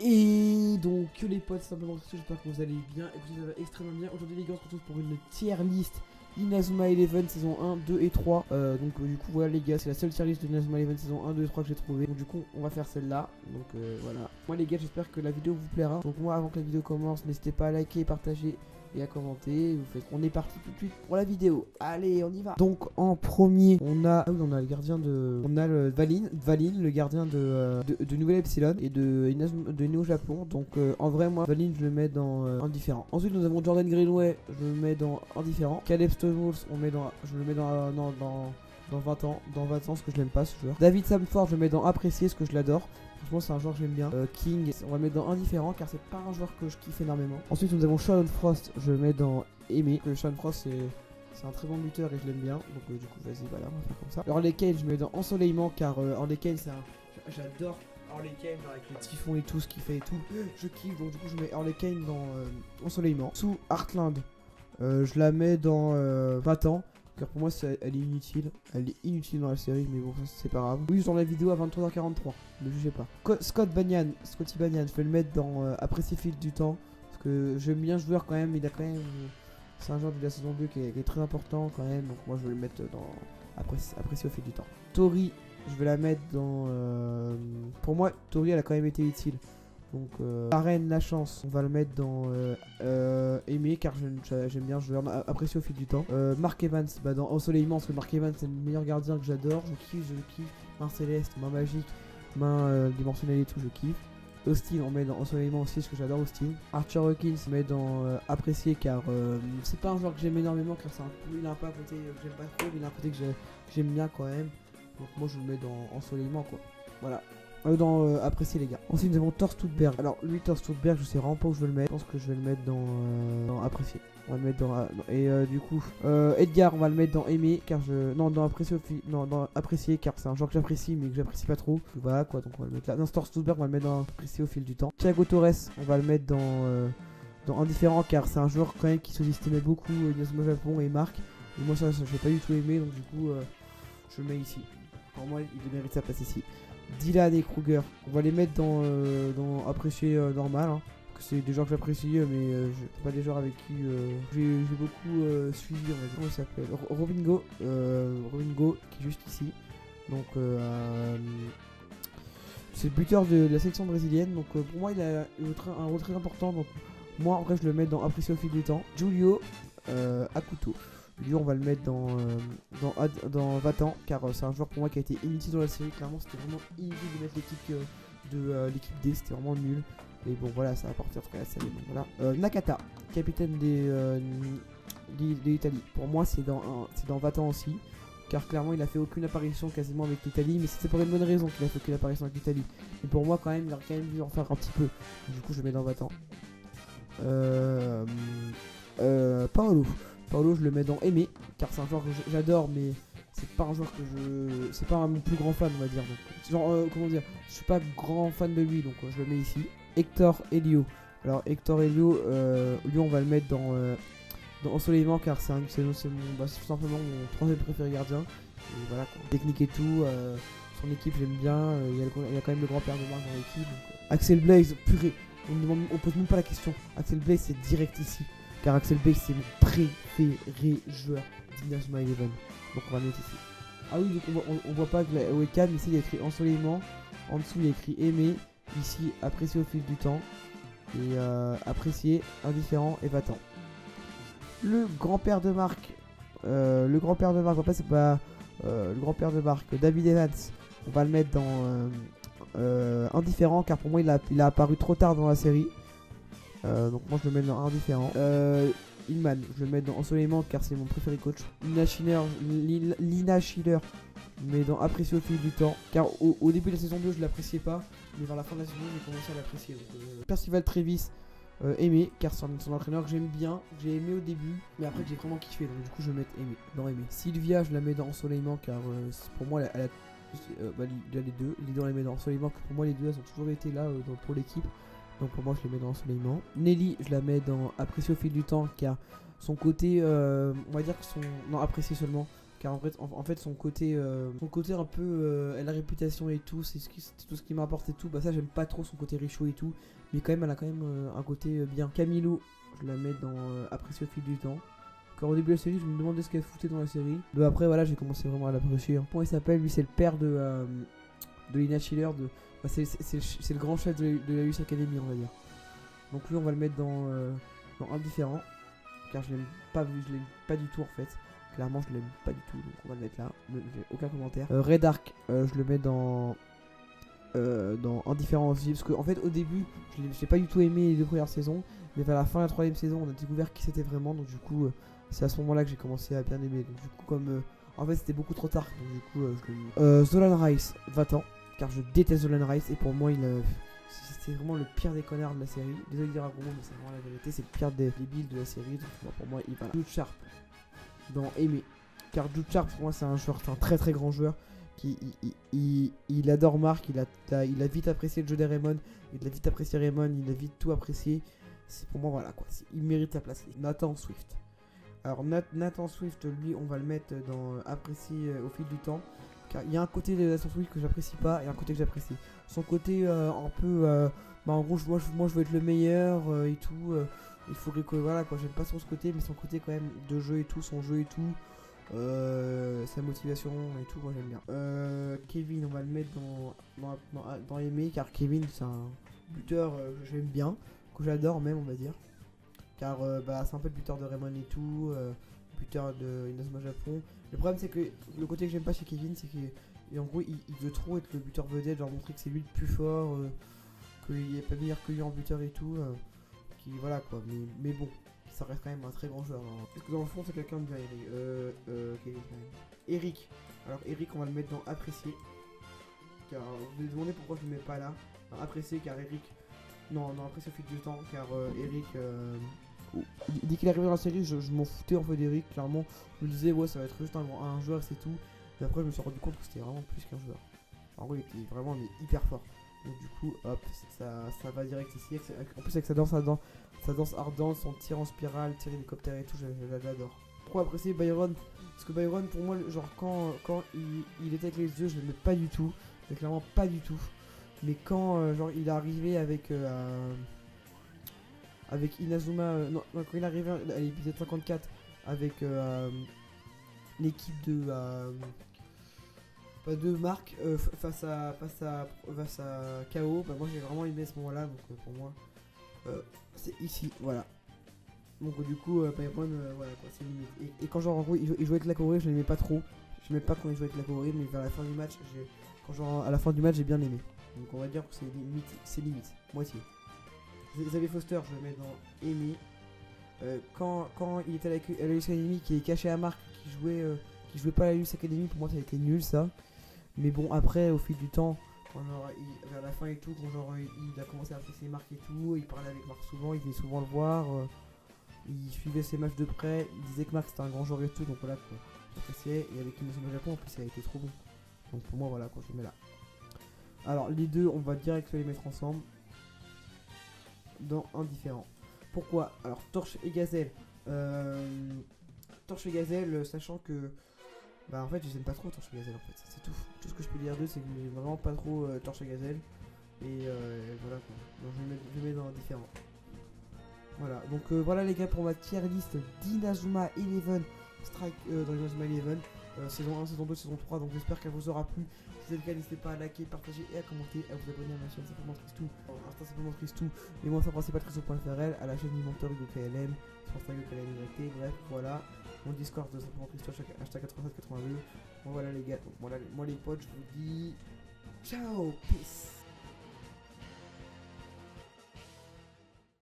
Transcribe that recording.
Et donc les potes, simplement j'espère que vous allez bien et que vous allez extrêmement bien. Aujourd'hui les gars, on se retrouve pour une tier list Inazuma Eleven saison 1, 2 et 3. Du coup voilà les gars, c'est la seule tier list de Inazuma Eleven saison 1, 2 et 3 que j'ai trouvé. Donc du coup on va faire celle-là. Donc voilà. Moi les gars, j'espère que la vidéo vous plaira. Donc moi, avant que la vidéo commence, n'hésitez pas à liker, partager et à commenter. On est parti tout de suite pour la vidéo. Allez, on y va. Donc en premier, on a le gardien de, on a le Valine, le gardien de Nouvelle Epsilon et de Neo Japon. Donc en vrai, moi Valine, je le mets dans indifférent. Ensuite, nous avons Jordan Greenway, je le mets dans indifférent. Caleb Stonewalls, je le mets dans 20 ans, parce que je l'aime pas ce joueur. David Samford, je le mets dans apprécié, parce que je l'adore. Franchement, c'est un joueur que j'aime bien. King, on va le mettre dans indifférent car c'est pas un joueur que je kiffe énormément. Ensuite, nous avons Sean Frost, je le mets dans aimé. Sean Frost, c'est un très bon buteur et je l'aime bien. Donc, du coup, vas-y, voilà, on va faire comme ça. Harley Kane, je le mets dans ensoleillement car Harley Kane, j'adore Harley Kane avec le typhon et tout, ce qu'il fait et tout. Je kiffe, donc du coup, je mets Harley Kane dans ensoleillement. Sous Heartland, je la mets dans 20 ans. Car pour moi elle est inutile. Elle est inutile dans la série, mais bon, c'est pas grave. Oui, dans la vidéo à 23h43, ne jugez pas. Scotty Banyan, je vais le mettre dans apprécier fil du temps. Parce que j'aime bien ce joueur quand même. Il a quand même. C'est un joueur de la saison 2 qui est très important quand même. Donc moi je vais le mettre dans apprécier au fil du temps. Tori, je vais la mettre dans. Pour moi, Tori elle a quand même été utile. Donc la chance, on va le mettre dans aimer car j'aime bien, je vais apprécier au fil du temps. Mark Evans, dans ensoleillement, parce que Mark Evans c'est le meilleur gardien que j'adore, je kiffe. Main céleste, main magique, main dimensionnelle et tout, je kiffe. Austin, on met dans ensoleillement aussi parce que j'adore Austin. Archer Hawkins, on met dans apprécier car c'est pas un joueur que j'aime énormément car il a un peu un côté que j'aime pas trop, mais il a un côté que j'aime bien quand même. Donc moi je le mets dans ensoleillement quoi. Voilà. Dans apprécier les gars. Ensuite nous avons Thor Stuttberg. Alors lui Thor Stuttberg, je sais vraiment pas où je vais le mettre. Je pense que je vais le mettre dans apprécier. On va le mettre dans du coup Edgar, on va le mettre dans aimer car dans apprécier dans apprécier car c'est un joueur que j'apprécie mais que j'apprécie pas trop. Voilà quoi, donc on va le mettre là. Dans Thor Stuttberg, on va le mettre dans apprécier au fil du temps. Thiago Torres, on va le mettre dans indifférent car c'est un joueur quand même qui sous-estimait beaucoup Inazuma Japon et Marc. Et moi ça je l'ai pas du tout aimé, donc du coup je le mets ici. Pour moi il mérite sa place ici. Dylan et Kruger, on va les mettre dans apprécier normal, hein, parce que c'est des joueurs que j'apprécie, mais c'est pas des joueurs avec qui j'ai beaucoup suivi, on va dire. Comment il s'appelle, Robingo, qui est juste ici. Donc c'est le buteur de la sélection brésilienne, donc pour moi il a un rôle très important, donc moi en vrai je le mets dans apprécier au fil du temps. Julio Akuto. Lui on va le mettre dans Vatan car c'est un joueur pour moi qui a été inutile dans la série. Clairement c'était vraiment inutile de mettre l'équipe l'équipe D, c'était vraiment nul. Et bon voilà, ça a apporté en tout cas la série. Donc, voilà. Nakata, capitaine de l'Italie. Pour moi c'est dans Vatan aussi. Car clairement il a fait aucune apparition quasiment avec l'Italie. Mais c'était pour une bonne raison qu'il a fait aucune apparition avec l'Italie. Et pour moi quand même il a quand même dû en faire un petit peu. Du coup je le mets dans Vatan. Paolo, je le mets dans aimer car c'est un joueur que j'adore, mais c'est pas un joueur que c'est pas mon plus grand fan, on va dire. Donc, genre comment dire, je suis pas grand fan de lui, donc je le mets ici. Hector Elio. Alors Hector Elio, lui on va le mettre dans ensoleillement car c'est tout simplement mon troisième préféré gardien. Et voilà quoi. Technique et tout, son équipe j'aime bien. Il y a quand même le grand-père de Marc dans l'équipe. Axel Blaze, purée, on pose même pas la question. Axel Blaze c'est direct ici. Car Axel Blaze c'est mon préféré joueur d'Inazuma Eleven. Donc on va le mettre ici. Ah oui, donc on voit pas que la webcam, ici il y a écrit ensoleillement. En dessous il y a écrit aimer. Ici apprécier au fil du temps. Et apprécier, indifférent et va-t'en. Le grand-père de Marc. En fait c'est pas le grand-père de Marc. David Evans. On va le mettre dans indifférent car pour moi il a apparu trop tard dans la série. Donc moi je le mets dans indifférent. Ilman, je le mets dans ensoleillement car c'est mon préféré coach. Lina Schiller, mais dans apprécier au fil du temps. Car au début de la saison 2 je l'appréciais pas, mais vers la fin de la saison j'ai commencé à l'apprécier. Percival Travis, aimé car c'est son entraîneur que j'aime bien, que j'ai aimé au début, mais après que j'ai vraiment kiffé, donc du coup je vais mettre aimé, dans aimé. Sylvia je la mets dans ensoleillement car pour moi elle a les deux on les met dans ensoleillement, pour moi les deux elles ont toujours été là pour l'équipe. Donc pour moi je les mets dans ensoleillement. Nelly je la mets dans apprécier au fil du temps car son côté on va dire que non apprécier seulement Car en fait son côté un peu, elle a la réputation et tout, c'est tout ce qui m'importe et tout. Bah ça j'aime pas trop son côté richaud et tout, mais quand même elle a quand même un côté bien. Camilo, je la mets dans apprécier au fil du temps. Car au début de la série je me demandais ce qu'elle foutait dans la série. De après voilà j'ai commencé vraiment à l'apprécier. Comment il s'appelle lui? C'est le père de Lina Schiller, bah, c'est le grand chef de la US Academy on va dire. Donc lui on va le mettre dans indifférent, car je l'aime pas du tout en fait. Clairement je l'aime pas du tout, donc on va le mettre là, j'ai aucun commentaire. Red Arc, je le mets dans indifférent aussi, parce qu'en fait au début je l'ai pas du tout aimé les 2 premières saisons, mais vers la fin de la 3ème saison on a découvert qui c'était vraiment, donc du coup c'est à ce moment là que j'ai commencé à bien aimer. Donc du coup comme en fait c'était beaucoup trop tard, donc du coup je l'ai mis. Zolan Rice, va-t'en, car je déteste Zolan Rice et pour moi c'est vraiment le pire des connards de la série. Désolé de dire un gros mot, mais c'est vraiment la vérité, c'est le pire des débiles de la série, donc bon, pour moi il va là. Jude Sharp dans Aimer, car Jude Sharp pour moi c'est un très très grand joueur qui il adore Mark, il a vite apprécié le jeu des Raymond, il a vite apprécié Raymond, il a vite tout apprécié. C'est pour moi voilà quoi, il mérite sa place. Nathan Swift. Alors Nathan Swift, lui on va le mettre dans apprécier au fil du temps, car il y a un côté de Nathan Swift que j'apprécie pas et un côté que j'apprécie. Son côté un peu bah en gros moi je veux être le meilleur et tout, il faudrait que voilà quoi, j'aime pas trop ce côté, mais son côté quand même de jeu et tout, son jeu et tout, sa motivation et tout, moi j'aime bien. Kevin on va le mettre dans aimer, car Kevin c'est un buteur que j'aime bien, que j'adore même on va dire, car bah, c'est un peu le buteur de Raymond et tout, buteur de Inazuma Japon. Le problème c'est que le côté que j'aime pas chez Kevin c'est qu'en gros il veut trop être le buteur vedette, genre montrer que c'est lui le plus fort, qu'il n'y a pas meilleur que lui en buteur et tout, qui voilà quoi, mais bon, ça reste quand même un très grand joueur. Parce que dans le fond c'est quelqu'un de bien. Eric, alors Eric on va le mettre dans apprécier, car vous me demandez pourquoi je le mets pas là. Alors, apprécier car Eric, non apprécier au fil du temps, car Eric dès qu'il est arrivé dans la série je m'en foutais en fait d'Eric, clairement je me disais ouais ça va être juste un joueur c'est tout, mais après je me suis rendu compte que c'était vraiment plus qu'un joueur. En gros il était vraiment hyper fort, donc du coup hop ça va direct ici. En plus avec sa danse ardente, son tir en spirale, tir hélicoptère et tout, j'adore. Pourquoi apprécier Byron? Parce que Byron pour moi genre quand il était avec les yeux je l'aimais pas du tout, mais clairement pas du tout, mais quand genre il est arrivé avec Inazuma, non, quand il est arrivé à l'épisode 54 avec l'équipe de Mark face à KO, bah moi j'ai vraiment aimé ce moment là, donc pour moi c'est ici, voilà. Donc du coup Byron voilà quoi, c'est limite. Et quand genre en gros il jouait avec la Corée, je l'aimais pas trop, je n'aimais pas quand il jouait avec la Corée, mais vers la fin du match, à la fin du match j'ai bien aimé. Donc on va dire que c'est limite, moitié. Xavier Foster, je le mets dans Amy. Quand il était à la US Academy, qui est caché à Marc, qui jouait pas à la US Academy, pour moi ça a été nul ça. Mais bon, après, au fil du temps, quand vers la fin et tout, quand genre, il a commencé à apprécier Marc et tout, il parlait avec Marc souvent, il venait souvent le voir, il suivait ses matchs de près, il disait que Marc c'était un grand joueur et tout, donc voilà quoi. J'appréciais, et avec Inazuma Japon en plus ça a été trop bon. Donc pour moi voilà quoi, je le mets là. Alors les deux, on va direct les mettre ensemble dans indifférent. Pourquoi? Alors Torche et Gazelle, sachant que bah en fait je les aime pas trop Torche et Gazelle en fait, c'est tout ce que je peux dire d'eux, c'est que j'aime vraiment pas trop Torche et Gazelle, et voilà quoi, donc je le mets dans indifférent. Voilà, donc voilà les gars pour ma tier list d'Inazuma Eleven Strike dans Inazuma Eleven, saison 1, saison 2, saison 3, donc j'espère qu'elle vous aura plu. Si c'est le cas, n'hésitez pas à liker, partager et à commenter, à vous abonner à ma chaîne Simplement Tristou, Insta Simplement Tristou, et moi ça principal Tristou.frl, à la chaîne du monteur Hugo KLM, sur Instagram Hugo KLM, bref voilà, mon Discord de Simplement Tristou, hashtag 8782. Bon voilà les gars, donc moi les potes, je vous dis ciao, peace.